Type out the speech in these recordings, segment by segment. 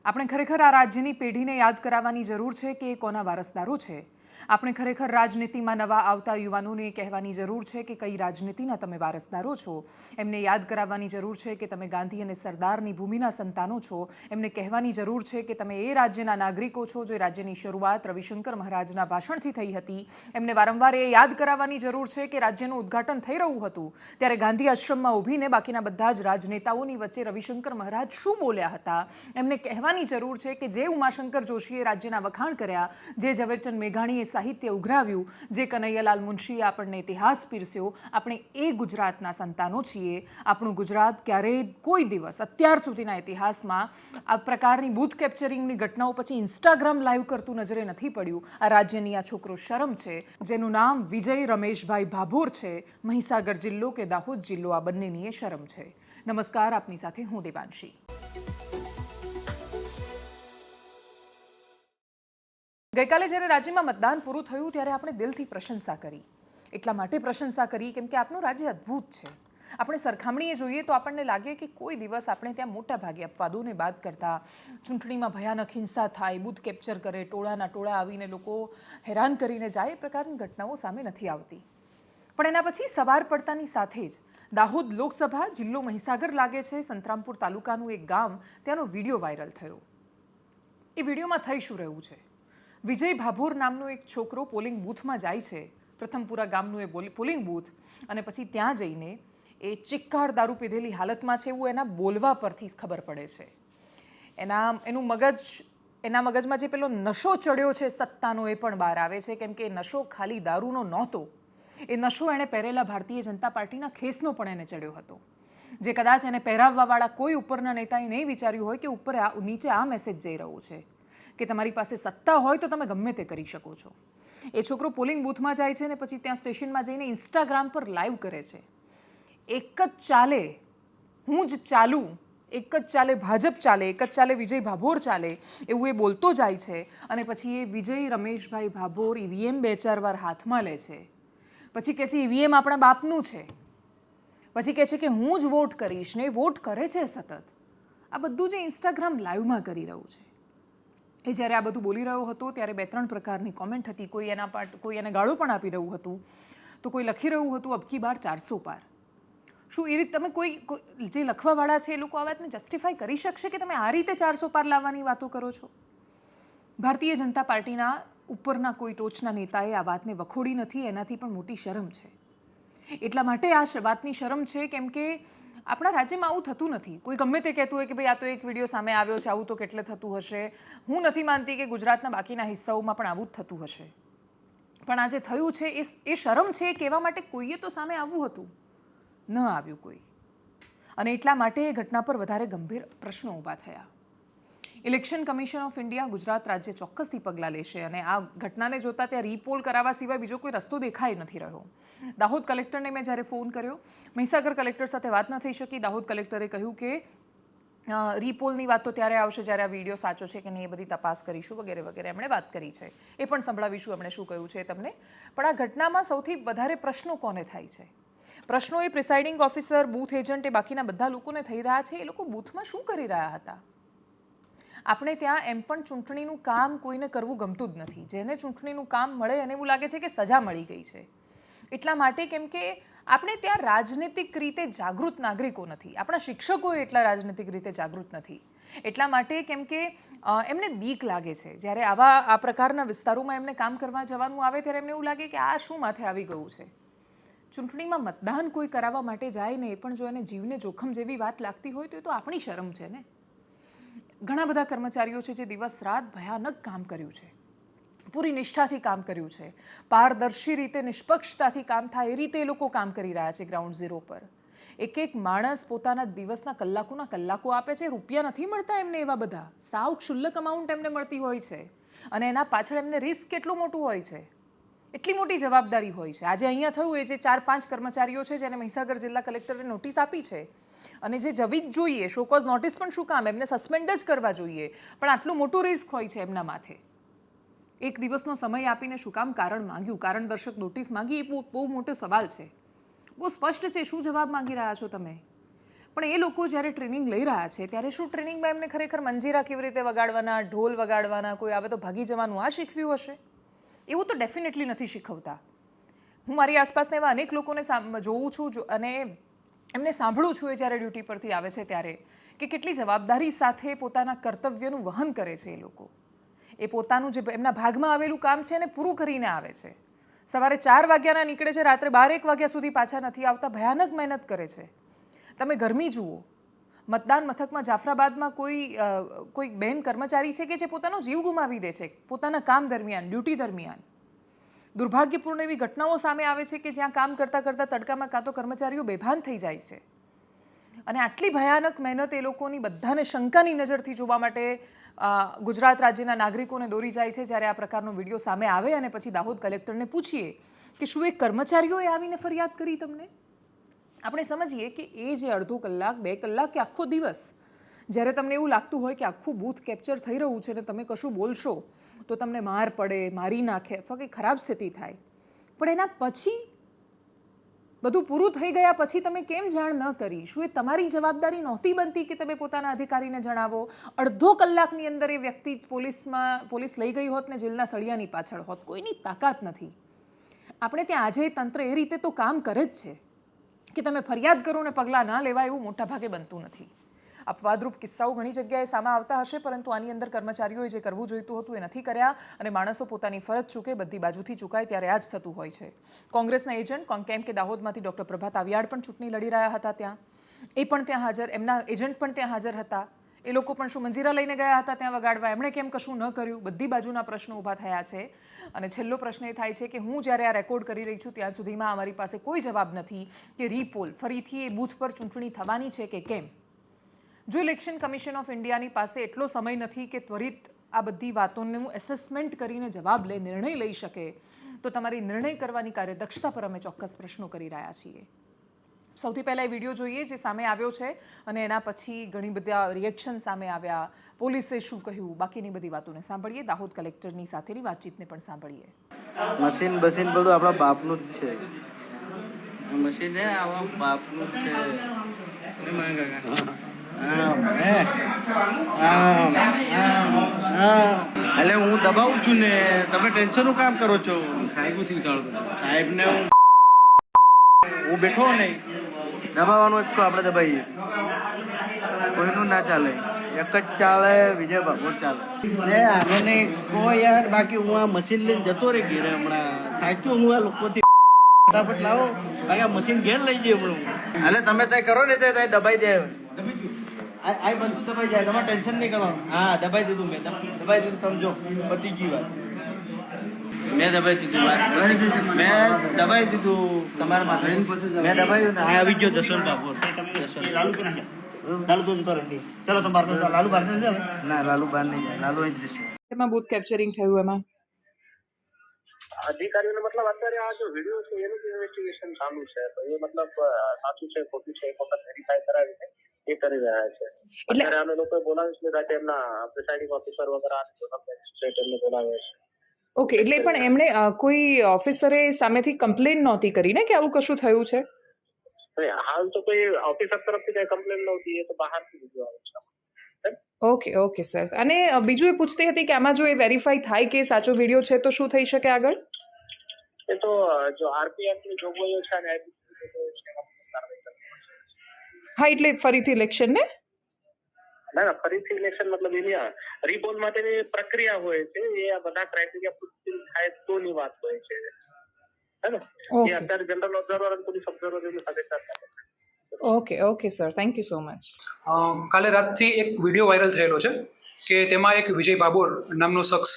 આપણે ખરેખર આ રાજ્યની પેઢીને યાદ કરાવવાની જરૂર છે કે એ કોના વારસદારો છે. આપણે ખરેખર રાજનીતિમાં નવા આવતા યુવાનોને કહેવાની જરૂર છે કે કઈ રાજનીતિના તમે વારસદારો છો. એમને યાદ કરાવવાની જરૂર છે કે તમે ગાંધી અને સરદારની ભૂમિના સંતાનો છો. એમને કહેવાની જરૂર છે કે તમે એ રાજ્યના નાગરિકો છો જે રાજ્યની શરૂઆત રવિશંકર મહારાજના ભાષણથી થઈ હતી. એમને વારંવાર એ યાદ કરાવવાની જરૂર છે કે રાજ્યનું ઉદ્ઘાટન થઈ રહ્યું હતું ત્યારે ગાંધી આશ્રમમાં ઊભીને બાકીના બધા જ રાજનેતાઓની વચ્ચે રવિશંકર મહારાજ શું બોલ્યા હતા. એમને કહેવાની જરૂર છે કે જે ઉમાશંકર જોશીએ રાજ્યના વખાણ કર્યા, જે ઝવેરચંદ મેઘાણીએ સાહિત્ય ઉઘરાવ્યું, જે કનૈયાલાલ મુનશીએ આપણને ઇતિહાસ પીરસ્યો, આપણે એ ગુજરાતના સંતાનો છીએ. આપણું ગુજરાત ક્યારેય કોઈ દિવસ અત્યાર સુધીના ઇતિહાસમાં આ પ્રકારની બૂથ કેપ્ચરિંગની ઘટનાઓ પછી ઇન્સ્ટાગ્રામ લાઈવ કરતું નજરે નથી પડ્યું. આ રાજ્યની આ છોકરો શરમ છે, જેનું નામ વિજય રમેશભાઈ ભાભોર છે. મહીસાગર જિલ્લો કે દાહોદ જિલ્લો, આ બંનેની એ શરમ છે. નમસ્કાર, આપની સાથે હું દેવાંશી. ગઈકાલે જ્યારે રાજ્યમાં મતદાન પૂરું થયું ત્યારે આપણે દિલથી પ્રશંસા કરી. એટલા માટે પ્રશંસા કરી કેમ કે આપણું રાજ્ય અદ્ભુત છે. આપણે સરખામણીએ જોઈએ તો આપણને લાગે કે કોઈ દિવસ આપણે ત્યાં મોટા ભાગે અપવાદોને બાદ કરતા ચૂંટણીમાં ભયાનક હિંસા થાય, બૂથ કેપ્ચર કરે, ટોળાના ટોળા આવીને લોકો હેરાન કરીને જાય, એ પ્રકારની ઘટનાઓ સામે નથી આવતી. પણ એના પછી સવાર પડતાની સાથે જ દાહોદ લોકસભા જિલ્લો મહીસાગર લાગે છે, સંતરામપુર તાલુકાનું એક ગામ, ત્યાંનો વિડીયો વાયરલ થયો. એ વિડીયોમાં થઈ શું રહ્યું છે? વિજય ભાભોર નામનો એક છોકરો પોલિંગ બૂથમાં જાય છે, પ્રથમપુરા ગામનું એ પોલિંગ બૂથ, અને પછી ત્યાં જઈને એ ચિક્કાર દારૂ પીધેલી હાલતમાં છે એવું એના બોલવા પરથી ખબર પડે છે. એના મગજમાં જે પેલો નશો ચડ્યો છે સત્તાનો, એ પણ બહાર આવે છે, કેમ કે એ નશો ખાલી દારૂનો નહોતો. એ નશો એણે પહેરેલા ભારતીય જનતા પાર્ટીના ખેસનો પણ એને ચડ્યો હતો, જે કદાચ એને પહેરાવવાવાળા કોઈ ઉપરના નેતાએ નહીં વિચાર્યું હોય કે નીચે આ મેસેજ જઈ રહ્યો છે કે તમારી પાસે સત્તા હોય તો તમે ગમે તે કરી શકો છો. એ છોકરો પોલિંગ બૂથમાં જાય છે ને પછી ત્યાં સ્ટેશનમાં જઈને ઇન્સ્ટાગ્રામ પર લાઈવ કરે છે. એક જ ચાલે હું જ ચાલું, એક જ ચાલે ભાજપ ચાલે, એક જ ચાલે વિજય ભાભોર ચાલે, એવું એ બોલતો જાય છે. અને પછી એ વિજય રમેશભાઈ ભાભોર ઈવીએમ 2-4 વાર હાથમાં લે છે. પછી કહે છે ઈવીએમ આપણા બાપનું છે. પછી કહે છે કે હું જ વોટ કરીશ, ને વોટ કરે છે સતત. આ બધું જે ઇન્સ્ટાગ્રામ લાઈવમાં કરી રહ્યું છે. એ જ્યારે આ બધું બોલી રહ્યો હતો ત્યારે 2-3 પ્રકારની કોમેન્ટ હતી. કોઈ એને ગાળો પણ આપી રહ્યું હતું, તો કોઈ લખી રહ્યું હતું અબકી બાર 400 પાર. શું એ રીતે તમે કોઈ જે લખવાવાળા છે એ લોકો આ વાતને જસ્ટિફાઈ કરી શકશે કે તમે આ રીતે 400 પાર લાવવાની વાતો કરો છો? ભારતીય જનતા પાર્ટીના ઉપરના કોઈ ટોચના નેતાએ આ વાતને વખોડી નથી. એનાથી પણ મોટી શરમ છે. એટલા માટે આ વાતની શરમ છે કેમ કે આપણા રાજ્યમાં આવું થતું નથી. કોઈ ગમે તે કહેતું હોય કે ભાઈ આ તો એક વિડીયો સામે આવ્યો છે, આવું તો કેટલે થતું હશે. હું નથી માનતી કે ગુજરાતના બાકીના હિસ્સાઓમાં પણ આવું જ થતું હશે. પણ આ જે થયું છે એ શરમ છે. કહેવા માટે કોઈએ તો સામે આવવું હતું, ન આવ્યું કોઈ. અને એટલા માટે એ ઘટના પર વધારે ગંભીર પ્રશ્નો ઊભા થયા. Election commission of India Gujarat રાજ્ય ચોક્કસથી પગલાં લેશે, અને આ ઘટનાને જોતા ત્યાં રીપોલ કરાવવા સિવાય બીજો કોઈ રસ્તો દેખાઈ નથી રહ્યો. દાહોદ કલેક્ટરને મેં જ્યારે ફોન કર્યો, મહીસાગર કલેક્ટર સાથે વાત ન થઈ શકી. દાહોદ કલેક્ટરે કહ્યું કે રીપોલની વાત તો ત્યારે આવશે જ્યારે આ વિડીયો સાચો છે કે નહીં એ બધી તપાસ કરીશું વગેરે વગેરે એમણે વાત કરી છે. એ પણ સંભળાવીશું એમણે શું કહ્યું છે તમને. પણ આ ઘટનામાં સૌથી વધારે પ્રશ્નો કોને થાય છે? પ્રશ્નો એ પ્રિસાઇડિંગ ઓફિસર, બૂથ એજન્ટ, એ બાકીના બધા લોકોને થઈ રહ્યા છે. એ લોકો બૂથમાં શું કરી રહ્યા હતા? આપણે ત્યાં એમ પણ ચૂંટણીનું કામ કોઈને કરવું ગમતું જ નથી. જેને ચૂંટણીનું કામ મળે એને એવું લાગે છે કે સજા મળી ગઈ છે. એટલા માટે કેમ કે આપણે ત્યાં રાજનીતિક રીતે જાગૃત નાગરિકો નથી. આપણા શિક્ષકો એટલા રાજનીતિક રીતે જાગૃત નથી. એટલા માટે કેમ કે એમને બીક લાગે છે. જ્યારે આ પ્રકારના વિસ્તારોમાં એમને કામ કરવા જવાનું આવે ત્યારે એમને એવું લાગે કે આ શું માથે આવી ગયું છે. ચૂંટણીમાં મતદાન કોઈ કરાવવા માટે જાય ને એ પણ જો એને જીવને જોખમ જેવી વાત લાગતી હોય તો એ તો આપણી શરમ છે ને. ઘણા બધા કર્મચારીઓ છે જે દિવસ રાત ભયાનક કામ કર્યું છે, પૂરી નિષ્ઠાથી કામ કર્યું છે, પારદર્શી રીતે નિષ્પક્ષતાથી કામ થાય એ રીતે એ લોકો કામ કરી રહ્યા છે ગ્રાઉન્ડ ઝીરો પર. એક માણસ પોતાના દિવસના કલાકોના કલાકો આપે છે. રૂપિયા નથી મળતા એમને એવા બધા, સાવ ક્ષુલ્લક અમાઉન્ટ એમને મળતી હોય છે. અને એના પાછળ એમને રિસ્ક કેટલું મોટું હોય છે, એટલી મોટી જવાબદારી હોય છે. આજે અહીંયા થયું એ જે 4-5 કર્મચારીઓ છે જેને મહીસાગર જિલ્લા કલેક્ટરે નોટિસ આપી છે, અને જે જવી જ જોઈએ, શોકોઝ નોટિસ પણ શું કામ, એમને સસ્પેન્ડ જ કરવા જોઈએ. પણ આટલું મોટું રિસ્ક હોય છે એમના માથે. એક દિવસનો સમય આપીને શું કામ કારણ માંગ્યું, કારણદર્શક નોટિસ માંગી, એ બહુ મોટો સવાલ છે. બહુ સ્પષ્ટ છે શું જવાબ માંગી રહ્યા છો તમે. પણ એ લોકો જ્યારે ટ્રેનિંગ લઈ રહ્યા છે ત્યારે શું ટ્રેનિંગમાં એમને ખરેખર મંજીરા કેવી રીતે વગાડવાના, ઢોલ વગાડવાના, કોઈ આવે તો ભાગી જવાનું આ શીખવ્યું હશે? એવું તો ડેફિનેટલી નથી શીખવતા. હું મારી આસપાસના એવા અનેક લોકોને જોઉં છું અને એમને સાંભળું છું એ જ્યારે ડ્યુટી પરથી આવે છે ત્યારે કે કેટલી જવાબદારી સાથે પોતાના કર્તવ્યનું વહન કરે છે એ લોકો. એ પોતાનું જે એમના ભાગમાં આવેલું કામ છે એને પૂરું કરીને આવે છે. સવારે 4 વાગ્યાના નીકળે છે, રાત્રે 12-1 વાગ્યા સુધી પાછા નથી આવતા, ભયાનક મહેનત કરે છે. તમે ગરમી જુઓ, મતદાન મથકમાં જાફરાબાદમાં કોઈ બેન કર્મચારી છે કે જે પોતાનો જીવ ગુમાવી દે છે પોતાના કામ દરમિયાન, ડ્યુટી દરમિયાન. દુર્ભાગ્યપૂર્ણ એવી ઘટનાઓ સામે આવે છે કે જ્યાં કામ કરતાં કરતાં તડકામાં કાં તો કર્મચારીઓ બેભાન થઈ જાય છે. અને આટલી ભયાનક મહેનત એ લોકોની બધાને શંકાની નજરથી જોવા માટે ગુજરાત રાજ્યના નાગરિકોને દોરી જાય છે. જ્યારે આ પ્રકારનો વિડીયો સામે આવે અને પછી દાહોદ કલેક્ટરને પૂછીએ કે શું એ કર્મચારીઓએ આવીને ફરિયાદ કરી તમને, આપણે સમજીએ કે એ જે અડધો કલાક, 2 કલાક કે આખો દિવસ જ્યારે તમને એવું લાગતું હોય કે આખું બૂથ કેપ્ચર થઈ રહ્યું છે ને તમે કશું બોલશો તો તમને માર પડે, મારી નાખે અથવા કંઈ ખરાબ સ્થિતિ થાય, પણ એના પછી બધું પૂરું થઈ ગયા પછી તમે કેમ જાણ ન કરી? શું એ તમારી જવાબદારી નહોતી બનતી કે તમે પોતાના અધિકારીને જણાવો? અડધો કલાકની અંદર એ વ્યક્તિ પોલીસ લઈ ગઈ હોત ને જેલના સળિયાની પાછળ હોત. કોઈની તાકાત નથી. આપણે ત્યાં આજે તંત્ર એ રીતે તો કામ કરે જ છે કે તમે ફરિયાદ કરો ને પગલાં ના લેવાય એવું મોટા ભાગે બનતું નથી. અપવાદરૂપ કિસ્સાઓ ઘણી જગ્યાએ સામે આવતા હશે, પરંતુ આની અંદર કર્મચારીઓએ જે કરવું જોઈતું હતું એ નથી કર્યા અને માણસો પોતાની ફરજ ચૂકે, બધી બાજુથી ચૂકાય ત્યારે આ જ થતું હોય છે. કોંગ્રેસના એજન્ટ કેમ કે દાહોદમાંથી ડૉક્ટર પ્રભાત આવિયાડ પણ ચૂંટણી લડી રહ્યા હતા ત્યાં, એ પણ ત્યાં હાજર, એમના એજન્ટ પણ ત્યાં હાજર હતા. એ લોકો પણ શું મંજીરા લઈને ગયા હતા ત્યાં વગાડવા? એમણે કેમ કશું ન કર્યું? બધી બાજુના પ્રશ્નો ઊભા થયા છે. અને છેલ્લો પ્રશ્ન એ થાય છે કે હું જ્યારે આ રેકોર્ડ કરી રહી છું ત્યાં સુધીમાં અમારી પાસે કોઈ જવાબ નથી કે રીપોલ ફરીથી એ બૂથ પર ચૂંટણી થવાની છે કે કેમ. જો ઇલેક્શન કમિશન ઓફ ઇન્ડિયાની પાસે એટલો સમય નથી કે ત્વરિત આ બધી વાતોનું એસેસમેન્ટ કરીને જવાબ લે, નિર્ણય લઈ શકે, તો તમારી નિર્ણય કરવાની કાર્યદક્ષતા પર અમે ચોક્કસ પ્રશ્નો કરી રહ્યા છીએ. સૌથી પહેલાં એ વિડીયો જોઈએ જે સામે આવ્યો છે અને એના પછી ઘણી બધા રિએક્શન સામે આવ્યા, પોલીસે શું કહ્યું, બાકીની બધી વાતોને સાંભળીએ. દાહોદ કલેક્ટરની સાથેની વાતચીતને પણ સાંભળીએ. મશીન બધું આપણા બાપનું જ છે. મશીન હે આપણા બાપનું જ છે. એટલે હું દબાવું છું ને તમે ટેન્શનનું કામ કરો છો. સાહેબને હું બેઠો નહીં, દબાવવાનું જ તો આપણે દબાઈએ. કોઈનું ના ચાલે, એક જ ચાલે, વિજય ભાગવત ચાલે. આને નહીં કોઈ યાર, બાકી હું આ મશીન લઈને જતો રહી ઘેરે. હમણાં થાક્યો હું આ લોકોથી. ફટાફટ લાવો, બાકી આ મશીન ઘેર લઈ જઈએ હમણાં. એટલે તમે ત્યાં કરો ને ત્યાં દબાઈ દે. આ બધું દબાઈ જાય, તમારે ટેન્શન નહીં કરવાનું. હા દબાઈ દીધું મેં, દબાઈ દીધું. તમે જો પતી ગઈ વાત. મેં દબાઈ દીધું વાત, મેં દબાઈ દીધું તમારા માટે. મેં દબાવ્યું ને આ આવી ગયો જસવંત બાબુ. લાલુ તો ચલો તો બહાર લાલુ બહાર જશે. ના લાલુ બહાર નહીં જાય, લાલુ અહીં જ રહેશે. એમાં બૂથ કેપ્ચરિંગ થયું, એમાં અધિકારીઓને મતલબ અત્યારે આ જો વિડીયો છે એનું ઇન્વેસ્ટિગેશન ચાલુ છે, તો એ મતલબ સાચું છે ખોટું છે એક વખત વેરીફાઈ કરાવીને એ કરી રહ્યા છે. અત્યારે અમે લોકો બોલાવીશ ને રાતે એમના પ્રિસાઇડિંગ ઓફિસર વગેરે મેજિસ્ટ્રેટ એમને બોલાવે છે. ઓકે, એટલે પણ એમણે કોઈ ઓફિસરે સામેથી કમ્પ્લેન નહોતી કરી ને કે આવું કશું થયું છે? હાલ તો કોઈ ઓફિસર તરફથી કઈ કમ્પ્લેન નહોતી, એ તો બહારથી વિડીયો આવે છે. Okay sir. અને બીજું એ પૂછતી હતી કે આમાં જો એ વેરીફાઈ થાય કે સાચો વિડીયો છે તો શું થઈ શકે આગળ? એ તો જો આરપીએફની જોગવાઈઓ છે અને હા, એટલે ફરીથી ઇલેક્શન ને? ના, ફરીથી ઇલેક્શન મતલબ એની રીપોલ માટેની પ્રક્રિયા હોય છે. એ આ બધા ક્રાઇટેરિયા ફૂલફિલ થાય તોની વાત હોય છે, હે ને? એ અત્યારે જનરલ ઓબ્ઝર્વર અને પોલીસ ઓબ્ઝર્વર એની સાથે ચર્ચા. Okay sir, thank you so much. કાલે રાતથી એક વિડીયો વાયરલ થયેલો છે કે તેમાં એક વિજય બાબોર નામનો શખ્સ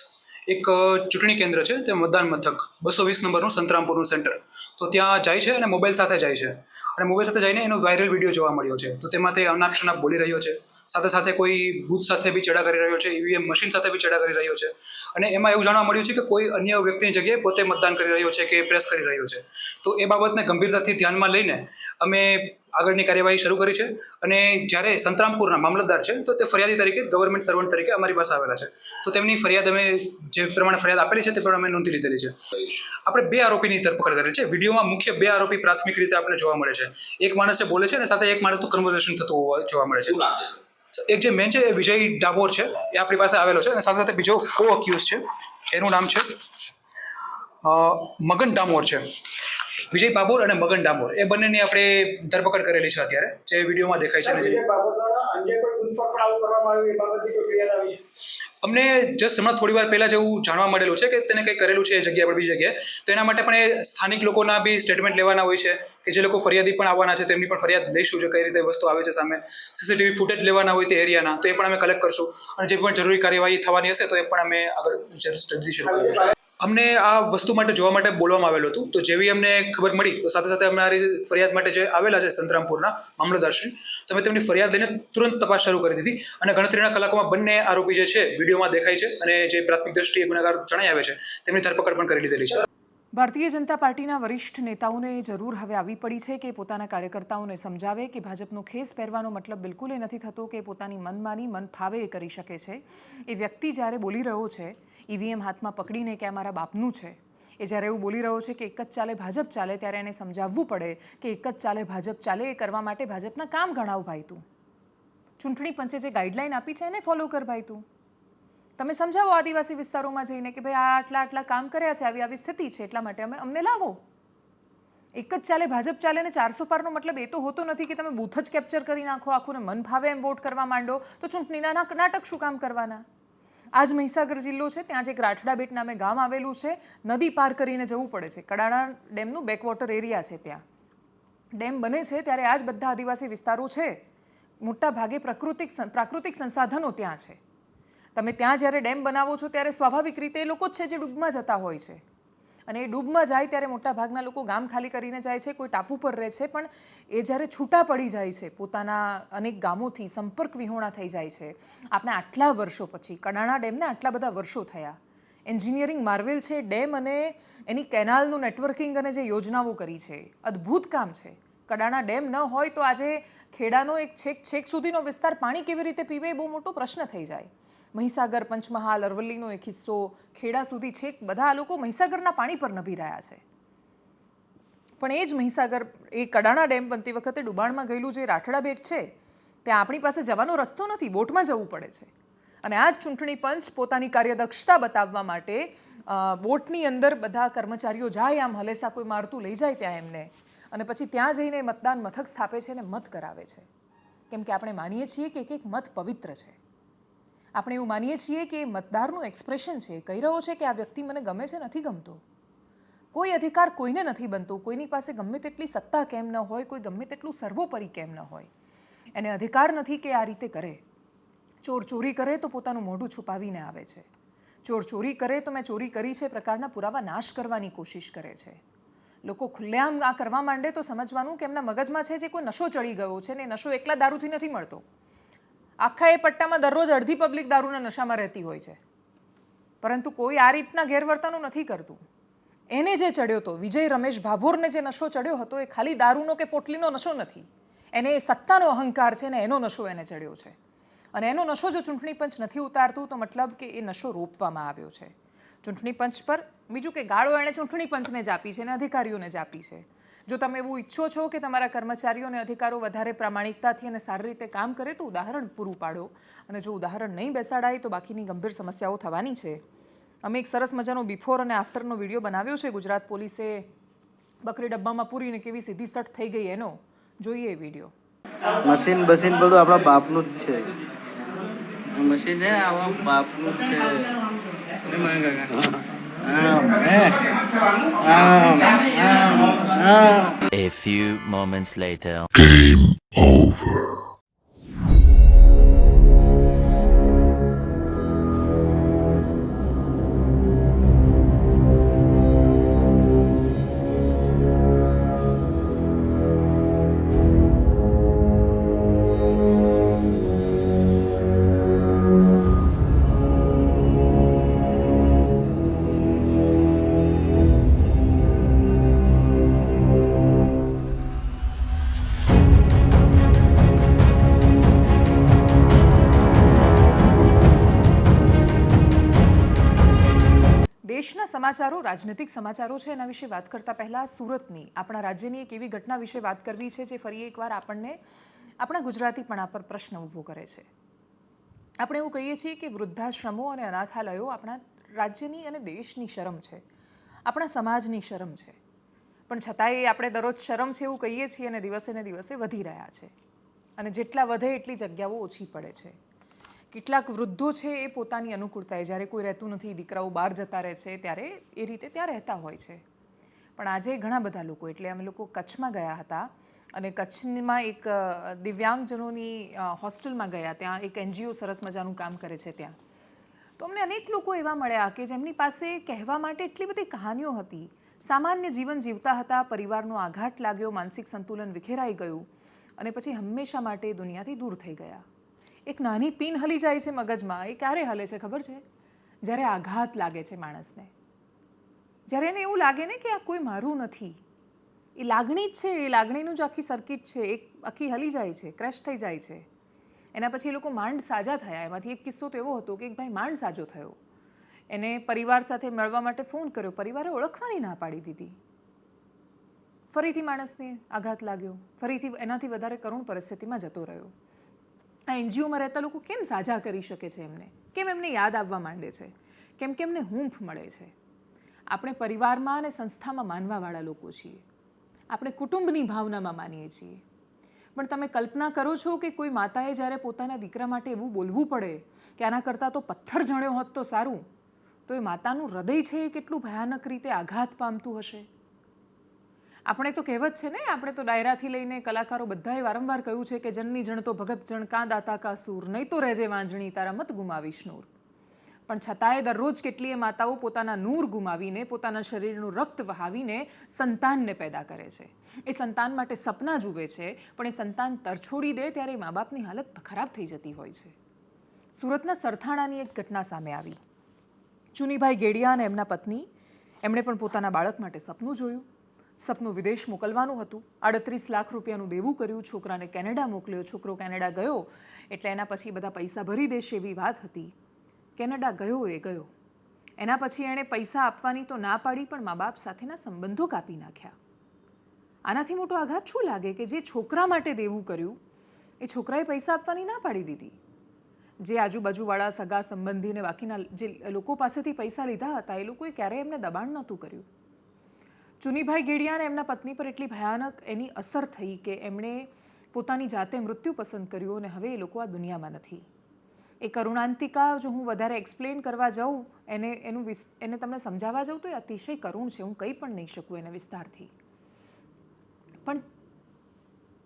એક ચૂંટણી કેન્દ્ર છે, તે મતદાન મથક 220 નંબરનું સંતરામપુરનું સેન્ટર, તો ત્યાં જાય છે અને મોબાઈલ સાથે જાય છે અને મોબાઈલ સાથે જઈને એનો વાયરલ વિડીયો જોવા મળ્યો છે. તો તેમાં તે અનાપ શનાપ બોલી રહ્યો છે, સાથે સાથે કોઈ બૂથ સાથે બી ચેડા કરી રહ્યો છે, ઈવીએમ મશીન સાથે બી ચેડા કરી રહ્યો છે અને એમાં એવું જાણવા મળ્યું છે કે કોઈ અન્ય વ્યક્તિની જગ્યાએ પોતે મતદાન કરી રહ્યો છે કે પ્રેસ કરી રહ્યો છે. તો એ બાબતને ગંભીરતાથી ધ્યાનમાં લઈને અમે આગળની કાર્યવાહી શરૂ કરી છે અને જ્યારે સંતરામપુરના મામલતદાર છે તો તે ફરિયાદી તરીકે ગવર્મેન્ટ સર્વન્ટ તરીકે અમારી પાસે આવેલા છે. તો તેમની ફરિયાદ અમે જે પ્રમાણે ફરિયાદ આપેલી છે તે પ્રમાણે અમે નોંધી લીધેલી છે. આપણે 2 આરોપીની ધરપકડ કરેલી છે. વિડીયોમાં મુખ્ય 2 આરોપી પ્રાથમિક રીતે આપણને જોવા મળે છે. એક માણસ બોલે છે અને સાથે એક માણસનું કન્વર્ઝેશન થતું જોવા મળે છે. એક જે મેન છે એ વિજય ડાબોર છે, એ આપણી પાસે આવેલો છે અને સાથે સાથે બીજો કો અક્યુઝ છે, એનું નામ છે મગન ડામોર છે. વિજય બાબોર અને મગન ડામોર એ બંનેની આપણે ધરપકડ કરેલી છે અત્યારે, જે વિડીયોમાં દેખાય છે. અમને જસ્ટ હમણાં થોડી વાર પહેલા જેવું જાણવા મળેલું છે કે તેને કંઈ કરેલું છે એ જગ્યા પર બીજી જગ્યાએ. તો એના માટે પણ એ સ્થાનિક લોકોના બી સ્ટેટમેન્ટ લેવાના હોય છે કે જે લોકો ફરિયાદી પણ આવવાના છે તેમની પણ ફરિયાદ લઈશું છે, કઈ રીતે વસ્તુ આવે છે સામે. સીસીટીવી ફૂટેજ લેવાના હોય તે એરિયાના, તો એ પણ અમે કલેક્ટ કરશું અને જે પણ જરૂરી કાર્યવાહી થવાની હશે તો એ પણ અમે આગળ જલ્દી શરૂ કરીશું. અમને આ વસ્તુ માટે જોવા માટે બોલવામાં આવેલું હતું. તો જેવી અમને ખબર મળી તો સાથે સાથે અમારી ફરિયાદ માટે જે આવેલા છે સંતરામપુરના મામલતદારશ્રી, તો અમે તેમની ફરિયાદ લઈને તુરંત તપાસ શરૂ કરી દીધી અને ગણતરીના કલાકોમાં બંને આરોપી જે છે વિડીયોમાં દેખાય છે અને જે પ્રાથમિક દ્રષ્ટિએ ગુનેગાર જણાઈ આવે છે તેમની ધરપકડ પણ કરી લીધેલી છે. ભારતીય જનતા પાર્ટીના વરિષ્ઠ નેતાઓને જરૂર હવે આવી પડી છે કે પોતાના કાર્યકર્તાઓને સમજાવે કે ભાજપનો ખેસ પહેરવાનો મતલબ બિલકુલ એ નથી થતો કે પોતાની મનમાની મન ફાવે એ કરી શકે છે. એ વ્યક્તિ જ્યારે બોલી રહ્યો છે ઈવીએમ હાથમાં પકડીને કે આ મારા બાપનું છે, એ જ્યારે એવું બોલી રહ્યો છે કે એક જ ચાલે ભાજપ ચાલે, ત્યારે એને સમજાવવું પડે કે એક જ ચાલે ભાજપ ચાલે. એ કરવા માટે ભાજપના કામ ગણાવ ભાઈ તું. ચૂંટણી પંચે જે ગાઈડલાઈન આપી છે એને ફોલો કર ભાઈ તું. તમે સમજાવો આદિવાસી વિસ્તારોમાં જઈને કે ભાઈ આ આટલા કામ કર્યા છે, આવી સ્થિતિ છે, એટલા માટે અમને લાવો. એક જ ચાલે ભાજપ ચાલે ને 400 પારનો મતલબ એ તો હોતો નથી કે તમે બૂથ જ કેપ્ચર કરી નાખો, આખું મન ભાવે એમ વોટ કરવા માંડો તો ચૂંટણીના નાટક શું કામ કરવાના. આજ મહીસાગર જિલ્લો છે, ત્યાં જે એક રાઠડા બેટ નામે ગામ આવેલું છે, નદી પાર કરીને જવું પડે છે. કડાણા ડેમનું બેકવોટર એરિયા છે. ત્યાં ડેમ બને છે ત્યારે આ જ બધા આદિવાસી વિસ્તારો છે. મોટા ભાગે પ્રાકૃતિક સંસાધનો ત્યાં છે. તમે ત્યાં જ્યારે ડેમ બનાવો છો ત્યારે સ્વાભાવિક રીતે એ લોકો જ છે જે ડૂબમાં જતા હોય છે અને એ ડૂબમાં જાય ત્યારે મોટાભાગના લોકો ગામ ખાલી કરીને જાય છે, કોઈ ટાપુ પર રહે છે. પણ એ જ્યારે છૂટા પડી જાય છે પોતાના અનેક ગામોથી, સંપર્ક વિહોણા થઈ જાય છે. આપણે આટલા વર્ષો પછી કડાણા ડેમને આટલા બધા વર્ષો થયા, એન્જિનિયરિંગ માર્વેલ છે ડેમ અને એની કેનાલનું નેટવર્કિંગ અને જે યોજનાઓ કરી છે, અદ્ભુત કામ છે. કડાણા ડેમ ન હોય તો આજે ખેડાનો એક છેક સુધીનો વિસ્તાર પાણી કેવી રીતે પીવે એ બહુ મોટો પ્રશ્ન થઈ જાય. મહીસાગર, પંચમહાલ, અરવલ્લીનો એક હિસ્સો, ખેડા સુધી છેક બધા આ લોકો મહીસાગરના પાણી પર નભી રહ્યા છે. પણ એ જ મહીસાગર એ કડાણા ડેમ બનતી વખતે ડુબાણમાં ગયેલું જે રાઠડા બેટ છે ત્યાં આપણી પાસે જવાનો રસ્તો નથી, બોટમાં જવું પડે છે. અને આ જ ચૂંટણી પંચ પોતાની કાર્યદક્ષતા બતાવવા માટે બોટની અંદર બધા કર્મચારીઓ જાય, આમ હલેસા કોઈ મારતું લઈ જાય ત્યાં એમને, અને પછી ત્યાં જઈને મતદાન મથક સ્થાપે છે અને મત કરાવે છે. કેમ કે આપણે માનીએ છીએ કે એક મત પવિત્ર છે. આપણે એવું માનીએ છીએ કે મતદારનું એક્સપ્રેશન છે, કહી રહ્યો છે કે આ વ્યક્તિ મને ગમે છે, નથી ગમતો. કોઈ અધિકાર કોઈને નથી બનતો. કોઈની પાસે ગમે તેટલી સત્તા કેમ ન હોય, કોઈ ગમે તેટલું સર્વોપરી કેમ ન હોય, એને અધિકાર નથી કે આ રીતે કરે. ચોર ચોરી કરે તો પોતાનું મોઢું છુપાવીને આવે છે. ચોર ચોરી કરે તો મેં ચોરી કરી છે પ્રકારના પુરાવા નાશ કરવાની કોશિશ કરે છે. લોકો ખુલ્લેઆમ આ કરવા માંડે તો સમજવાનું કે એમના મગજમાં છે જે કોઈ નશો ચડી ગયો છે, ને નશો એકલા દારૂથી નથી મળતો. આખા એ પટ્ટામાં દરરોજ અડધી પબ્લિક દારૂના નશામાં રહેતી હોય છે, પરંતુ કોઈ આ રીતના ગેરવર્તનો નથી કરતું. એને જે ચડ્યો હતો, વિજય રમેશ ભાભોરને જે નશો ચડ્યો હતો, એ ખાલી દારૂનો કે પોટલીનો નશો નથી. એને એ સત્તાનો અહંકાર છે ને એનો નશો એને ચડ્યો છે. અને એનો નશો જો ચૂંટણી પંચ નથી ઉતારતું તો મતલબ કે એ નશો રોપવામાં આવ્યો છે ચૂંટણી પંચ પર. બીજું કે ગાળો એણે ચૂંટણી પંચને જ આપી છે અને અધિકારીઓને જ આપી છે. જો તમે એવું ઈચ્છો છો કે તમારા કર્મચારીઓ અને અધિકારો વધારે પ્રામાણિકતાથી અને સારી રીતે કામ કરે તો ઉદાહરણ પૂરું પાડો, અને જો ઉદાહરણ નહીં બેસાડાય તો બાકીની ગંભીર સમસ્યાઓ થવાની છે. અમે એક સરસ મજાનો બિફોર અને આફ્ટરનો વિડીયો બનાવ્યો છે. ગુજરાત પોલીસે બકરી ડબ્બામાં પૂરીને કેવી સીધી સટ થઈ ગઈ એનો. જોઈએ એ વિડીયો. મશીન બધું આપણા બાપનું જ છે. મશીન છે આપણા બાપનું જ છે. A few moments later. Game over. દેશના સમાચારો, રાજનૈતિક સમાચારો છે એના વિશે વાત કરતાં પહેલાં સુરતની, આપણા રાજ્યની એક એવી ઘટના વિશે વાત કરવી છે જે ફરી એકવાર આપણને આપણા ગુજરાતીપણા પર પ્રશ્ન ઊભો કરે છે. આપણે એવું કહીએ છીએ કે વૃદ્ધાશ્રમો અને અનાથાલયો આપણા રાજ્યની અને દેશની શરમ છે, આપણા સમાજની શરમ છે. પણ છતાંય આપણે દરરોજ શરમ છે એવું કહીએ છીએ અને દિવસે ને દિવસે વધી રહ્યા છે. અને જેટલા વધે એટલી જગ્યાઓ ઓછી પડે છે. કેટલાક વૃદ્ધો છે એ પોતાની અનુકૂળતાએ, જ્યારે કોઈ રહેતું નથી, દીકરાઓ બહાર જતા રહે છે, ત્યારે એ રીતે ત્યાં રહેતા હોય છે. પણ આજે ઘણા બધા લોકો, એટલે અમે લોકો કચ્છમાં ગયા હતા અને કચ્છમાં એક દિવ્યાંગજનોની હોસ્ટેલમાં ગયા. ત્યાં એક NGO સરસ મજાનું કામ કરે છે ત્યાં. તો અમને અનેક લોકો એવા મળ્યા કે જેમની પાસે કહેવા માટે એટલી બધી કહાનીઓ હતી. સામાન્ય જીવન જીવતા હતા, પરિવારનો આઘાત લાગ્યો, માનસિક સંતુલન વિખેરાઈ ગયું અને પછી હંમેશા માટે દુનિયાથી દૂર થઈ ગયા. એક નાની પિન હલી જાય છે મગજમાં, એ ક્યારે હલે છે ખબર છે? જ્યારે આઘાત લાગે છે માણસને, જ્યારે એને એવું લાગે ને કે આ કોઈ મારું નથી. એ લાગણી જ છે, એ લાગણીનું જ આખી સર્કિટ છે, એક આખી હલી જાય છે, ક્રેશ થઈ જાય છે. એના પછી એ લોકો માંડ સાજા થયા. એમાંથી એક કિસ્સો તો એવો હતો કે એક ભાઈ માંડ સાજો થયો. એને પરિવાર સાથે મળવા માટે ફોન કર્યો, પરિવારે ઓળખવાની ના પાડી દીધી. ફરીથી માણસને આઘાત લાગ્યો, ફરીથી એનાથી વધારે કરુણ પરિસ્થિતિમાં જતો રહ્યો. આ NGOમાં રહેતા લોકો કેમ સાજા કરી શકે છે એમને? કેમ એમને યાદ આવવા માંડે છે? કેમ કે એમને હૂંફ મળે છે. આપણે પરિવારમાં અને સંસ્થામાં માનવાવાળા લોકો છીએ. આપણે કુટુંબની ભાવનામાં માનીએ છીએ. પણ તમે કલ્પના કરો છો કે કોઈ માતાએ જ્યારે પોતાના દીકરા માટે એવું બોલવું પડે કે આના કરતાં તો પથ્થર જણ્યો હોત તો સારું, તો એ માતાનું હૃદય છે એ કેટલું ભયાનક રીતે આઘાત પામતું હશે. આપણે તો કહેવત છે ને, આપણે તો ડાયરાથી લઈને કલાકારો બધાએ વારંવાર કહ્યું છે કે જનની જણ તો ભગત જણ કાં દાતા કા સૂર, નહીં તો રહેજે વાંજણી તારા મત ગુમાવીશ નૂર. પણ છતાંય દરરોજ કેટલીય માતાઓ પોતાના નૂર ગુમાવીને, પોતાના શરીરનું રક્ત વહાવીને સંતાનને પેદા કરે છે. એ સંતાન માટે સપના જુએ છે, પણ એ સંતાન તરછોડી દે ત્યારે મા બાપની હાલત ખરાબ થઈ જતી હોય છે. સુરતના સરથાણાની એક ઘટના સામે આવી. ચુનીભાઈ ગેડિયા અને એમના પત્ની, એમણે પણ પોતાના બાળક માટે સપનું જોયું. સપનું વિદેશ મોકલવાનું હતું. 38 લાખ રૂપિયાનું દેવું કર્યું, છોકરાને કેનેડા મોકલ્યો. છોકરો કેનેડા ગયો એટલે એના પછી બધા પૈસા ભરી દેશે એવી વાત હતી. કેનેડા ગયો એ ગયો. એના પછી એણે પૈસા આપવાની તો ના પાડી, પણ મા બાપ સાથેના સંબંધો કાપી નાખ્યા. આનાથી મોટો આઘાત શું લાગે કે જે છોકરા માટે દેવું કર્યું એ છોકરાએ પૈસા આપવાની ના પાડી દીધી. જે આજુબાજુવાળા સગા સંબંધીને બાકીના જે લોકો પાસેથી પૈસા લીધા હતા એ લોકોએ ક્યારેય એમને દબાણ નહોતું કર્યું. ચુનીભાઈ ગેડિયા અને એમના પત્ની પર એટલી ભયાનક એની અસર થઈ કે એમણે પોતાની જાતે મૃત્યુ પસંદ કર્યું અને હવે એ લોકો આ દુનિયામાં નથી. એ કરુણાંતિકા, જો હું વધારે એક્સપ્લેન કરવા જાઉં, એને તમને સમજાવવા જાઉં તો એ અતિશય કરુણ છે. હું કંઈ પણ નહીં શકું એને વિસ્તારથી. પણ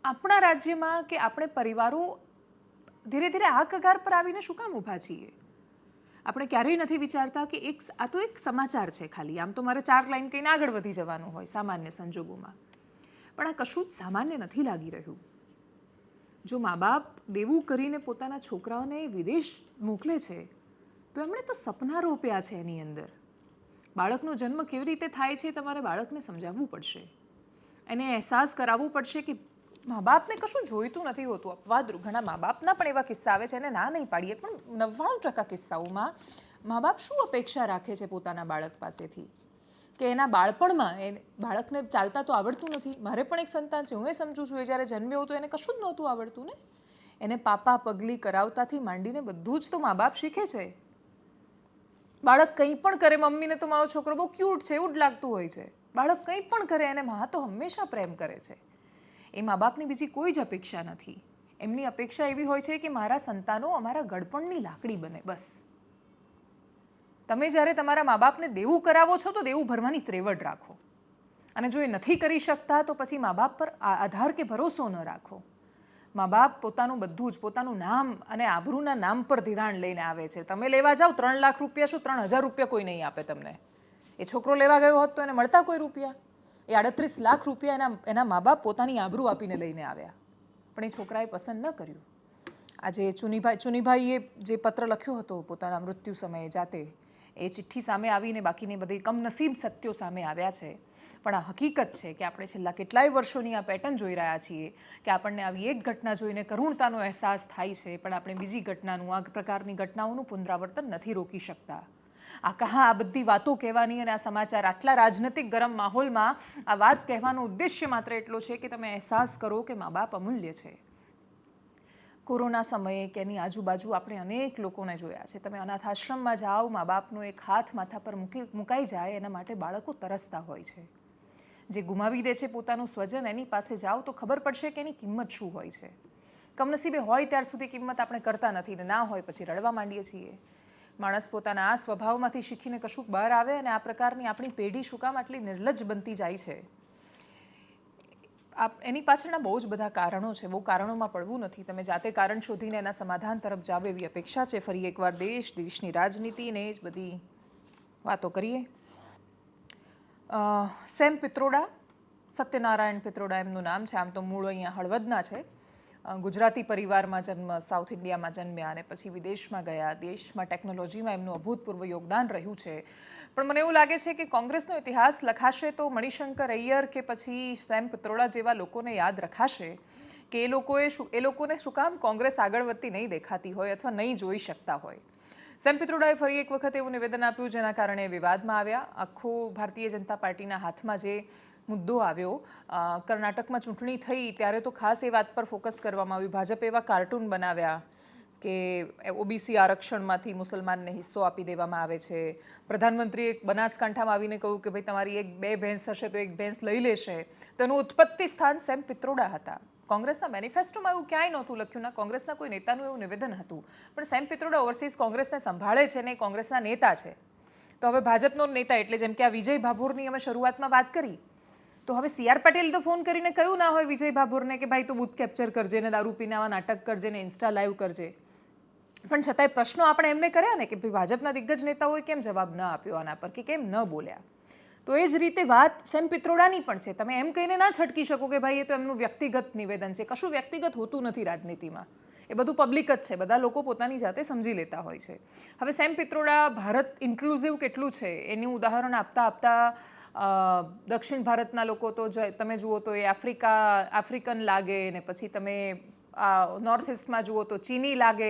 આપણા રાજ્યમાં કે આપણે પરિવારો ધીરે ધીરે આ કગાર પર આવીને શું કામ ઊભા છીએ? આપણે ક્યારેય નથી વિચારતા કે આ તો એક સમાચાર છે ખાલી, આમ તો મારે 4 લાઈન કહીને આગળ વધી જવાનું હોય સામાન્ય સંજોગોમાં. પણ આ કશું જ સામાન્ય નથી લાગી રહ્યું. જો મા બાપ દેવું કરીને પોતાના છોકરાઓને વિદેશ મોકલે છે તો એમણે તો સપના રોપ્યા છે એની અંદર. બાળકનો જન્મ કેવી રીતે થાય છે તમારે બાળકને સમજાવવું પડશે. એને અહેસાસ કરાવવું પડશે કે મા બાપને કશું જોઈતું નથી હોતું. અપવાદ ઘણા મા બાપના પણ એવા કિસ્સા આવે છે, એને ના નહીં પાડીએ, પણ 99% કિસ્સાઓમાં મા બાપ શું અપેક્ષા રાખે છે પોતાના બાળક પાસેથી કે એના બાળપણમાં બાળકને ચાલતા તો આવડતું નથી. મારે પણ એક સંતાન છે, હું એ સમજું છું. એ જ્યારે જન્મ્યો તો એને કશું જ નહોતું આવડતું ને. એને પાપા પગલી કરાવતાથી માંડીને બધું જ તો મા બાપ શીખે છે. બાળક કંઈ પણ કરે, મમ્મીને તો મારો છોકરો બહુ ક્યુટ છે એવું જ લાગતું હોય છે. બાળક કંઈ પણ કરે એને મા તો હંમેશા પ્રેમ કરે છે. એ મા બાપની બીજી કોઈ જ અપેક્ષા નથી. એમની અપેક્ષા એવી હોય છે કે મારા સંતાનો અમારા ગળપણની લાકડી બને, બસ. તમે જ્યારે તમારા મા બાપને દેવું કરાવો છો તો દેવું ભરવાની ત્રેવડ રાખો. અને જો એ નથી કરી શકતા તો પછી મા બાપ પર આધાર કે ભરોસો ન રાખો. મા બાપ પોતાનું બધું જ, પોતાનું નામ અને આબરૂના નામ પર ધિરાણ લઈને આવે છે. તમે લેવા જાઓ 3 લાખ રૂપિયા, શું 3000 રૂપિયા કોઈ નહીં આપે તમને. એ છોકરો લેવા ગયો હોત તો એને મળતા કોઈ રૂપિયા? એ 38 લાખ રૂપિયા એના મા બાપ પોતાની આબરૂ આપીને લઈને આવ્યા, પણ એ છોકરાએ પસંદ ન કર્યું. આજે ચુનીભાઈએ જે પત્ર લખ્યો હતો પોતાના મૃત્યુ સમયે જાતે, એ ચિઠ્ઠી સામે આવીને બાકીની બધી કમનસીબ સત્યો સામે આવ્યા છે. પણ આ હકીકત છે કે આપણે છેલ્લા કેટલાય વર્ષોની આ પેટર્ન જોઈ રહ્યા છીએ કે આપણને આવી એક ઘટના જોઈને કરુણતાનો અહેસાસ થાય છે, પણ આપણે બીજી ઘટનાનું, આ પ્રકારની ઘટનાઓનું પુનરાવર્તન નથી રોકી શકતા. આ બધી વાતો કહેવાની અને આ સમાચાર આટલા રાજનૈતિક ગરમ માહોલમાં આ વાત કહેવાનો ઉદ્દેશ્ય માત્ર એટલો છે કે તમે અહેસાસ કરો કે મા બાપ અમૂલ્ય છે. કોરોના સમયે કે એની આજુબાજુ આપણે અનેક લોકોને જોયા છે. તમે અનાથ આશ્રમમાં જાઓ, મા બાપનો એક હાથ માથા પર મુકાઈ જાય એના માટે બાળકો તરસતા હોય છે. જે ગુમાવી દે છે પોતાનું સ્વજન, એની પાસે જાઓ તો ખબર પડશે કે એની કિંમત શું હોય છે. કમનસીબે હોય ત્યાર સુધી કિંમત આપણે કરતા નથી ને ના હોય પછી રડવા માંડીએ છીએ. માણસ પોતાના આ સ્વભાવમાંથી શીખીને કશુંક બહાર આવે અને આ પ્રકારની આપણી પેઢી શું કામ આટલી નિર્લજ્જ બનતી જાય છે. એની પાછળના બહુ જ બધા કારણો છે. બહુ કારણોમાં પડવું નથી. તમે જાતે કારણ શોધીને એના સમાધાન તરફ જાવ એવી અપેક્ષા છે. ફરી એકવાર દેશની રાજનીતિને જ બધી વાતો કરીએ. સેમ પિત્રોડા, સત્યનારાયણ પિત્રોડા એમનું નામ છે. આમ તો મૂળ અહીંયા હળવદના છે. ગુજરાતી પરિવારમાં જન્મ, સાઉથ ઇન્ડિયામાં જન્મ્યા અને પછી વિદેશમાં ગયા. દેશમાં ટેકનોલોજીમાં એમનું અભૂતપૂર્વ યોગદાન રહ્યું છે. પણ મને એવું લાગે છે કે કોંગ્રેસનો ઇતિહાસ લખાશે તો મણિશંકર અય્યર કે પછી સેમ પિત્રોડા જેવા લોકોને યાદ રખાશે કે એ લોકોને શું કામ કોંગ્રેસ આગળ વધતી નહીં દેખાતી હોય અથવા નહીં જોઈ શકતા હોય. સેમ પિત્રોડાએ ફરી એક વખત એવું નિવેદન આપ્યું જેના કારણે વિવાદમાં આવ્યા. આખો ભારતીય જનતા પાર્ટીના હાથમાં જે મુદ્દો આવ્યો, કર્ણાટકમાં ચૂંટણી થઈ ત્યારે તો ખાસ એ વાત પર ફોકસ કરવામાં આવ્યું. ભાજપે એવા કાર્ટૂન બનાવ્યા કે ઓબીસી આરક્ષણમાંથી મુસલમાનને હિસ્સો આપી દેવામાં આવે છે. પ્રધાનમંત્રીએ બનાસકાંઠામાં આવીને કહ્યું કે ભાઈ તમારી 2 ભેંસ હશે તો 1 ભેંસ લઈ લેશે. તેનું ઉત્પત્તિ સ્થાન સેમ પિત્રોડા હતા. કોંગ્રેસના મેનિફેસ્ટોમાં એવું ક્યાંય નહોતું લખ્યું, ના કોંગ્રેસના કોઈ નેતાનું એવું નિવેદન હતું. પણ સેમ પિત્રોડા ઓવરસીઝ કોંગ્રેસને સંભાળે છે ને કોંગ્રેસના નેતા છે. તો હવે ભાજપનો નેતા એટલે જેમ કે આ વિજય ભાભોરની અમે શરૂઆતમાં વાત કરી, તો હવે CR પાટીલ તો ફોન કરીને કહ્યું ના હોય વિજય ભાભોરને કે ભાઈ તું બૂથ કેપ્ચર કરજે ને દારૂ પીને આવા નાટક કરજે ને ઇન્સ્ટા લાઈવ કરજે. પણ છતાંય પ્રશ્નો આપણે એમને કર્યા ને કે ભાઈ ભાજપના દિગ્ગજ નેતાઓએ કેમ જવાબ ન આપ્યો આના પર કે કેમ ન બોલ્યા. તો એ જ રીતે વાત સેમ પિત્રોડાની પણ છે. તમે એમ કહીને ના છટકી શકો કે ભાઈ એ તો એમનું વ્યક્તિગત નિવેદન છે. કશું વ્યક્તિગત હોતું નથી રાજનીતિમાં. એ બધું પબ્લિક જ છે. બધા લોકો પોતાની જાતે સમજી લેતા હોય છે. હવે સેમ પિત્રોડા ભારત ઇન્ક્લુઝિવ કેટલું છે એનું ઉદાહરણ આપતા દક્ષિણ ભારતના લોકો તો તમે જુઓ તો એ આફ્રિકન લાગે ને પછી તમે નોર્થ ઇસ્ટમાં જુઓ તો ચીની લાગે.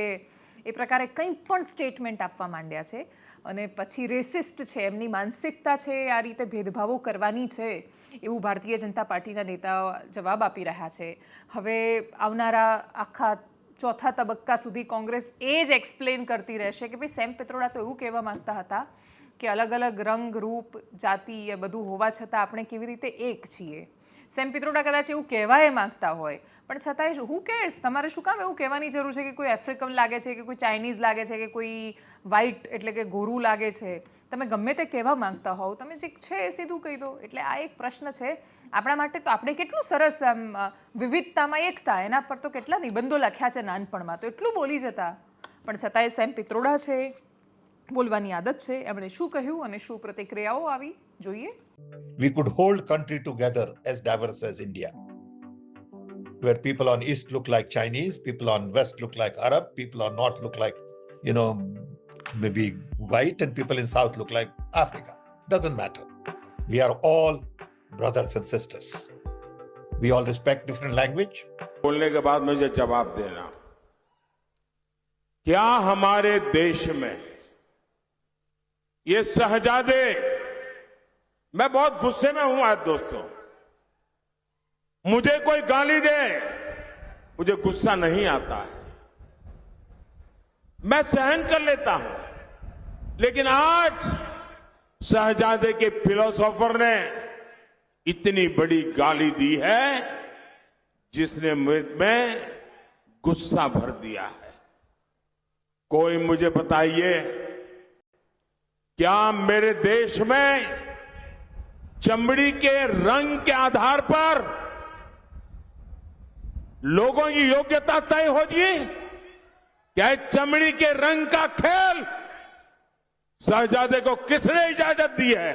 એ પ્રકારે કંઈ પણ સ્ટેટમેન્ટ આપવા માંડ્યા છે અને પછી રેસિસ્ટ છે. એમની માનસિકતા છે આ રીતે ભેદભાવો કરવાની છે એવું ભારતીય જનતા પાર્ટીના નેતાઓ જવાબ આપી રહ્યા છે. હવે આવનારા આખા ચોથા તબક્કા સુધી કોંગ્રેસ એ જ એક્સપ્લેન કરતી રહેશે કે ભાઈ સેમ પિત્રોડા તો એવું કહેવા માંગતા હતા કે અલગ અલગ રંગ, રૂપ, જાતિ એ બધું હોવા છતાં આપણે કેવી રીતે એક છીએ. સેમ પિત્રોડા કદાચ એવું કહેવાય માંગતા હોય પણ છતાંય હુ કેર્સ, તમારે શું કામ એવું કહેવાની જરૂર છે કે કોઈ આફ્રિકન લાગે છે કે કોઈ ચાઇનીઝ લાગે છે કે કોઈ વ્હાઇટ એટલે કે ગોરું લાગે છે. તમે ગમે તે કહેવા માંગતા હોવ, તમે જે છે એ સીધું કહી દો. એટલે આ એક પ્રશ્ન છે આપણા માટે. તો આપણે કેટલું સરસ આમ વિવિધતામાં એકતા, એના પર તો કેટલા નિબંધો લખ્યા છે નાનપણમાં, તો એટલું બોલી જતા. પણ છતાંય સેમ પિત્રોડા છે, બોલવાની આદત છે. એમણે શું કહ્યું અને શું પ્રતિક્રિયાઓ આવી જોઈએ. We could hold country together as diverse as India, where people on east look like Chinese, people on west look like Arab, people on north look like, maybe white, and people in south look like Africa. Doesn't matter. We are all brothers and sisters. We all respect different language. बोलने के बाद मुझे जवाब देना, क्या हमारे देश में ये शहजादे, मैं बहुत गुस्से में हूं आज दोस्तों, मुझे कोई गाली दे मुझे गुस्सा नहीं आता है, मैं सहन कर लेता हूं. लेकिन आज शहजादे के फिलोसोफर ने इतनी बड़ी गाली दी है जिसने में गुस्सा भर दिया है. कोई मुझे बताइए, क्या मेरे देश में चमड़ी के रंग के आधार पर लोगों की योग्यता तय होगी? क्या चमड़ी के रंग का खेल शहजादे को किसने इजाजत दी है?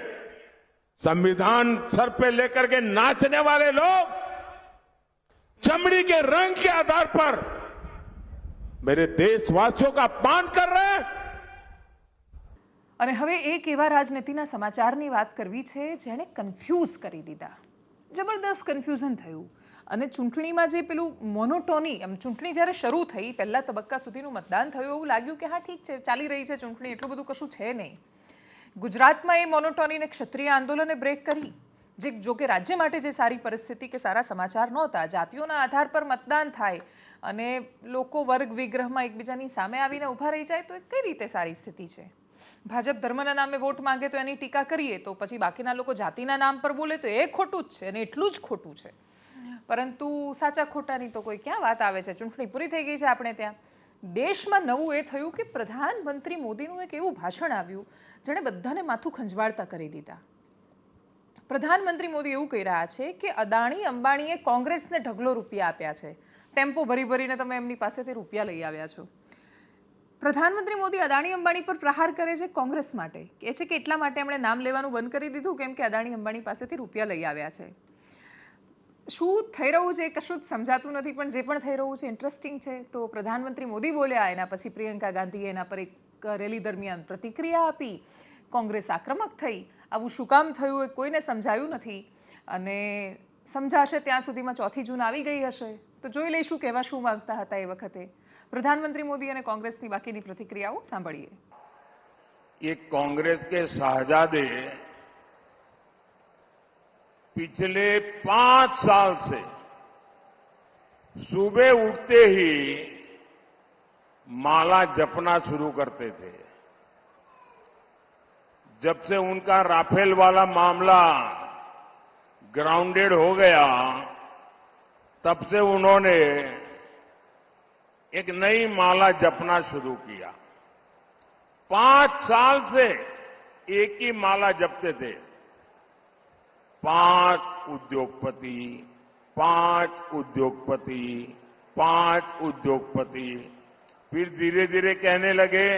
संविधान सर पे लेकर के नाचने वाले लोग चमड़ी के रंग के आधार पर मेरे देशवासियों का अपमान कर रहे हैं. અને હવે એક એવા રાજનીતિના સમાચારની વાત કરવી છે જેણે કન્ફ્યુઝ કરી દીધા. જબરદસ્ત કન્ફ્યુઝન થયું. અને ચૂંટણીમાં જે પેલું મોનોટોની, એમ ચૂંટણી જ્યારે શરૂ થઈ પહેલા તબક્કા સુધીનું મતદાન થયું એવું લાગ્યું કે હા ઠીક છે, ચાલી રહી છે ચૂંટણી, એટલું બધું કશું છે નહીં. ગુજરાતમાં એ મોનોટોનીને ક્ષત્રિય આંદોલને બ્રેક કરી, જે જો કે રાજ્ય માટે જે સારી પરિસ્થિતિ કે સારા સમાચાર નહોતા, જાતિઓના આધાર પર મતદાન થાય અને લોકો વર્ગ વિગ્રહમાં એકબીજાની સામે આવીને ઊભા રહી જાય, તો એ કઈ રીતે સારી સ્થિતિ છે? ભાજપ ધર્મના નામે વોટ માંગે તો એની ટીકા કરીએ, તો પછી બાકીના લોકો જાતિના નામ પર બોલે તો એ ખોટું જ છે અને એટલું જ ખોટું છે. પરંતુ સાચા ખોટાની તો કોઈ ક્યાં વાત આવે છે? ચૂંટણી પૂરી થઈ ગઈ છે આપણે ત્યાં. દેશમાં નવું એ થયું કે પ્રધાનમંત્રી મોદીનું એક એવું ભાષણ આવ્યું જેણે બધાને માથું ખંજવાળતા કરી દીધા. પ્રધાનમંત્રી મોદી એવું કહી રહ્યા છે કે અદાણી અંબાણીએ કોંગ્રેસને ઢગલો રૂપિયા આપ્યા છે, ટેમ્પો ભરી ભરીને તમે એમની પાસેથી રૂપિયા લઈ આવ્યા છો. પ્રધાનમંત્રી મોદી અદાણી અંબાણી પર પ્રહાર કરે છે કોંગ્રેસ માટે, કહે છે કે એટલા માટે એમણે નામ લેવાનું બંધ કરી દીધું કેમ કે અદાણી અંબાણી પાસેથી રૂપિયા લઈ આવ્યા છે. શું થઈ રહ્યું છે કશું જ સમજાતું નથી, પણ જે પણ થઈ રહ્યું છે ઇન્ટરેસ્ટિંગ છે. તો પ્રધાનમંત્રી મોદી બોલ્યા, એના પછી પ્રિયંકા ગાંધીએ એના પર એક રેલી દરમિયાન પ્રતિક્રિયા આપી, કોંગ્રેસ આક્રમક થઈ. આવું શું કામ થયું એ કોઈને સમજાયું નથી અને સમજાશે ત્યાં સુધીમાં 4 જૂન આવી ગઈ હશે. તો જોઈ લઈશું કહેવા શું માંગતા હતા એ વખતે પ્રધાનમંત્રી મોદી અને કોંગ્રેસની બાકીની પ્રતિક્રિયાઓ સાંભળીએ. ये कांग्रेस के शाहजादे पिछले 5 साल से सुबह उठते ही माला जपना शुरू करते थे. जब से उनका राफेल वाला मामला ग्राउंडेड हो गया, तब से उन्होंने एक नई माला जपना शुरू किया. 5 साल से एक ही माला जपते थे, 5 उद्योगपति, 5 उद्योगपति, 5 उद्योगपति. फिर धीरे धीरे कहने लगे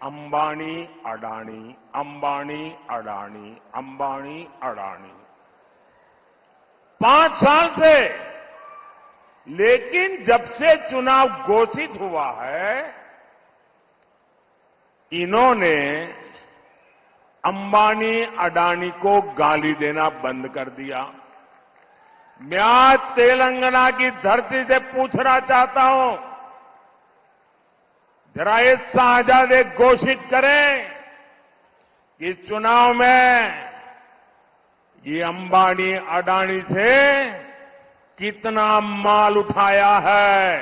अंबानी अडानी, अंबानी अडानी, अंबानी अडानी. 5 साल से. लेकिन जब से चुनाव घोषित हुआ है, इन्होंने अंबानी अडानी को गाली देना बंद कर दिया. मैं आज तेलंगाना की धरती से पूछना चाहता हूं, जरा ये शाहजादे घोषित करें कि इस चुनाव में ये अंबानी अडानी से कितना माल उठाया है,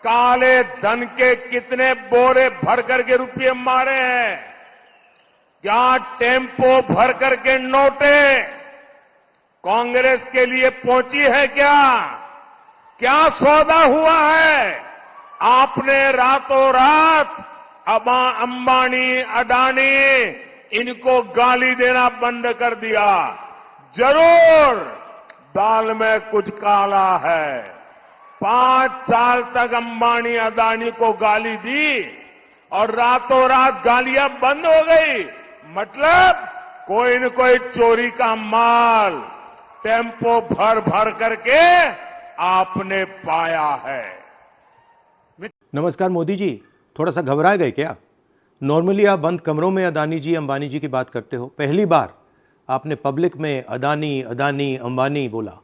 काले धन के कितने बोरे भर करके रुपये मारे हैं, क्या टेम्पो भर करके नोटे कांग्रेस के लिए पहुंची है, क्या सौदा हुआ है. आपने रातों रात अंबानी अडानी इनको गाली देना बंद कर दिया. जरूर दाल में कुछ काला है. 5 साल तक अंबानी अडानी को गाली दी और रातों रात गालियां बंद हो गई. मतलब कोई न कोई चोरी का माल टेम्पो भर भर करके आपने पाया है. नमस्कार मोदी जी, थोड़ा सा घबरा गए क्या? नॉर्मली आप बंद कमरों में अदानी जी अंबानी जी की बात करते हो, पहली बार आपने पब्लिक में अदानी अदानी अंबानी बोला.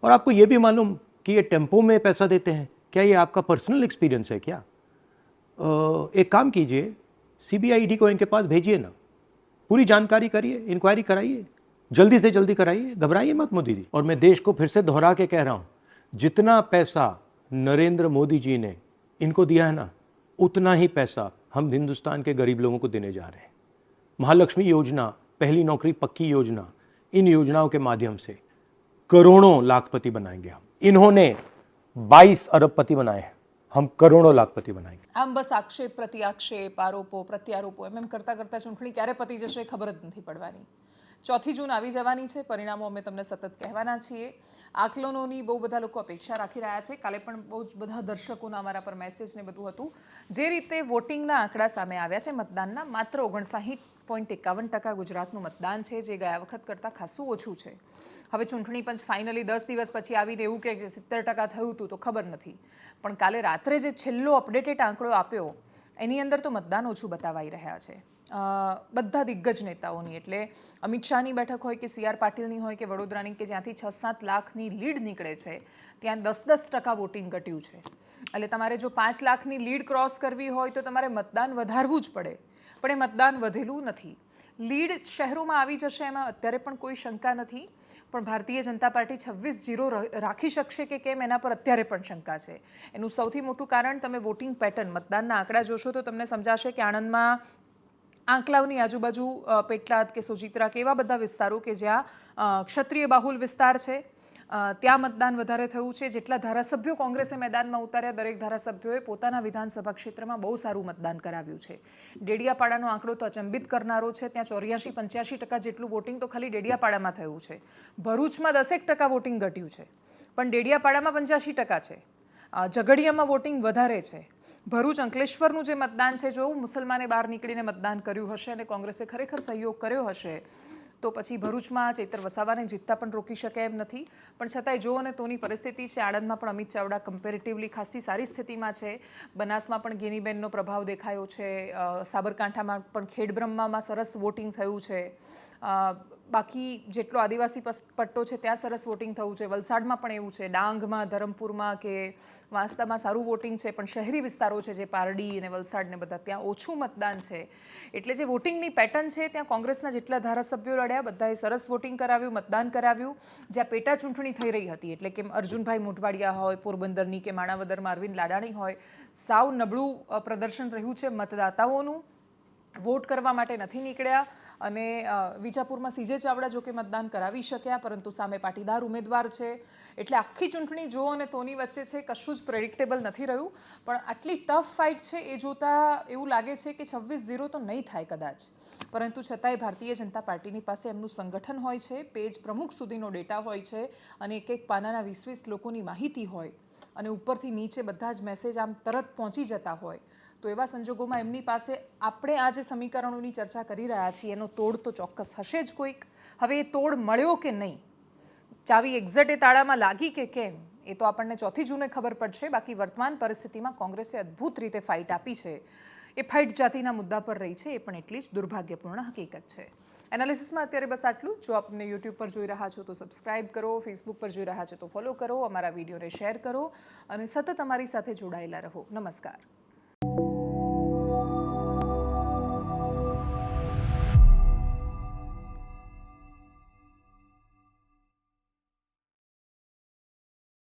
और आपको ये भी मालूम कि ये टेम्पो में पैसा देते हैं. क्या ये आपका पर्सनल एक्सपीरियंस है क्या? एक काम कीजिए, सीबीआई को इनके पास भेजिए ना, पूरी जानकारी करिए, इंक्वायरी कराइए, जल्दी से जल्दी कराइए, घबराइए मत मोदी जी. और मैं देश को फिर से दोहरा के कह रहा हूँ, जितना पैसा नरेंद्र मोदी जी ने इनको दिया है ना, उतना ही पैसा हम हिंदुस्तान के गरीब लोगों को देने जा रहे हैं. महालक्ष्मी योजना, पहली नौकरी पक्की योजना, इन योजनाओं के माध्यम से करोड़ों लाखपति बनाएंगे हम. इन्होंने 22 अरबपति बनाए हैं, हम करोड़ों लाखपति बनाएंगे. આમ બસ આક્ષેપ પ્રતિ આક્ષેપ, આરોપો પ્રત્યારોપો એમ કરતા કરતા ચૂંટણી ક્યારે પતી જશે ખબર જ નથી પડવાની. 4 જૂન આવી જવાની છે, પરિણામો અમે તમને સતત કહેવાના છીએ. આકલનોની બહુ બધા લોકો અપેક્ષા રાખી રહ્યા છે. કાલે પણ બહુ જ બધા દર્શકોના અમારા પર મેસેજ ને બધું હતું. જે રીતે વોટિંગના આંકડા સામે આવ્યા છે મતદાનના, માત્ર 59.51% ગુજરાતનું મતદાન છે, જે ગયા વખત કરતાં ખાસું ઓછું છે. હવે ચૂંટણી પંચ ફાઇનલી 10 દિવસ પછી આવીને એવું કહે કે 70% થયું હતું તો ખબર નથી, પણ કાલે રાત્રે જે છેલ્લો અપડેટેડ આંકડો આપ્યો એની અંદર તો મતદાન ઓછું બતાવાઈ રહ્યા છે. બધા દિગ્ગજ નેતાઓની, એટલે અમિત શાહની બેઠક હોય કે CR પાટીલની હોય કે વડોદરાની, કે જ્યાંથી 6-7 લાખની લીડ નીકળે છે, ત્યાં 10% વોટિંગ ઘટ્યું છે. એટલે તમારે જો 5 લાખની લીડ ક્રોસ કરવી હોય તો તમારે મતદાન વધારવું જ પડે. પણ એ મતદાન વધેલું નથી. લીડ શહેરોમાં આવી જશે એમાં અત્યારે પણ કોઈ શંકા નથી, પણ ભારતીય જનતા પાર્ટી 26-0 રાખી શકશે કે કેમ એના પર અત્યારે પણ શંકા છે. એનું સૌથી મોટું કારણ તમે વોટિંગ પેટર્ન, મતદાનના આંકડા જોશો તો તમને સમજાશે કે આણંદમાં આંકલાવની આજુબાજુ પેટલાદ કે સોજિત્રા કે એવા બધા વિસ્તારો કે જ્યાં ક્ષત્રિય બાહુલ વિસ્તાર છે ત્યાં મતદાન વધારે થયું છે. જેટલા ધારાસભ્યો કોંગ્રેસે મેદાનમાં ઉતાર્યા દરેક ધારાસભ્યોએ પોતાના વિધાનસભા ક્ષેત્રમાં બહુ સારું મતદાન કરાવ્યું છે. ડેડિયાપાડાનો આંકડો તો અચંબિત કરનારો છે. ત્યાં 84-85% જેટલું વોટિંગ તો ખાલી ડેડિયાપાડામાં થયું છે. ભરૂચમાં 10% વોટિંગ ઘટ્યું છે, પણ ડેડિયાપાડામાં 85% છે. ઝઘડિયામાં વોટિંગ વધારે છે. ભરૂચ અંકલેશ્વરનું જે મતદાન છે, જો મુસલમાને બહાર નીકળીને મતદાન કર્યું હશે અને કોંગ્રેસે ખરેખર સહયોગ કર્યો હશે તો પછી ભરૂચમાં ચૈતર વસાવાને જીતતા પણ રોકી શકે એમ નથી. પણ છતાંય જો અને તોની પરિસ્થિતિ છે. આણંદમાં પણ અમિત ચાવડા કમ્પેરેટિવલી ખાસી સારી સ્થિતિમાં છે. બનાસમાં પણ ગેનીબેનનો પ્રભાવ દેખાયો છે. સાબરકાંઠામાં પણ ખેડબ્રહ્મામાં સરસ વોટિંગ થયું છે. બાકી જેટલો આદિવાસી પટ્ટો છે ત્યાં સરસ વોટિંગ થયું છે. વલસાડમાં પણ એવું છે. ડાંગમાં, ધરમપુરમાં કે વાંસદામાં સારું વોટિંગ છે, પણ શહેરી વિસ્તારો છે જે પારડી અને વલસાડ ને બધા ત્યાં ઓછું મતદાન છે. એટલે જે વોટિંગની પેટર્ન છે ત્યાં કોંગ્રેસના જેટલા ધારાસભ્યો લડ્યા બધાએ સરસ વોટિંગ કરાવ્યું, મતદાન કરાવ્યું. જ્યાં પેટા ચૂંટણી થઈ રહી હતી, એટલે કે અર્જુનભાઈ મોઢવાડિયા હોય પોરબંદરની કે માણાવદરમાં અરવિંદ લાડાણી હોય, સાવ નબળું પ્રદર્શન રહ્યું છે. મતદાતાઓનું વોટ કરવા માટે નથી નીકળ્યા અને વિજાપુરમાં સીજે ચાવડા જો કે મતદાન કરાવી શક્યા, પરંતુ સામે પાટીદાર ઉમેદવાર છે. એટલે આખી ચૂંટણી જો અને તોની વચ્ચે છે. કશું જ પ્રેડિક્ટેબલ નથી રહ્યું. પણ આટલી ટફ ફાઇટ છે એ જોતા એવું લાગે છે કે 26-0 તો નહીં થાય કદાચ, પરંતુ છતાંય ભારતીય જનતા પાર્ટીની પાસે એમનું સંગઠન હોય છે, પેજ પ્રમુખ સુધીનો ડેટા હોય છે અને એક પાનાના 20-20 લોકોની માહિતી હોય અને ઉપરથી નીચે બધા જ મેસેજ આમ તરત પહોંચી જતા હોય. તો એવા સંજોગોમાં એમની પાસે આપણે આ જે સમીકરણોની ચર્ચા કરી રહ્યા છીએ એનો તોડ તો ચોક્કસ હશે જ કોઈક. હવે એ તોડ મળ્યો કે નહીં, ચાવી એક્ઝેક્ટ એ તાળામાં લાગી કે કેમ, એ તો આપણને 4 જૂને ખબર પડશે. બાકી વર્તમાન પરિસ્થિતિમાં કોંગ્રેસે અદ્ભુત રીતે ફાઇટ આપી છે. એ ફાઇટ જાતિના મુદ્દા પર રહી છે, એ પણ એટલી જ દુર્ભાગ્યપૂર્ણ હકીકત છે. એનાલિસિસમાં અત્યારે બસ આટલું. જો આપને યુટ્યુબ પર જોઈ રહ્યા છો તો સબસ્ક્રાઇબ કરો, ફેસબુક પર જોઈ રહ્યા છો તો ફોલો કરો, અમારા વિડીયોને શેર કરો અને સતત અમારી સાથે જોડાયેલા રહો. નમસ્કાર.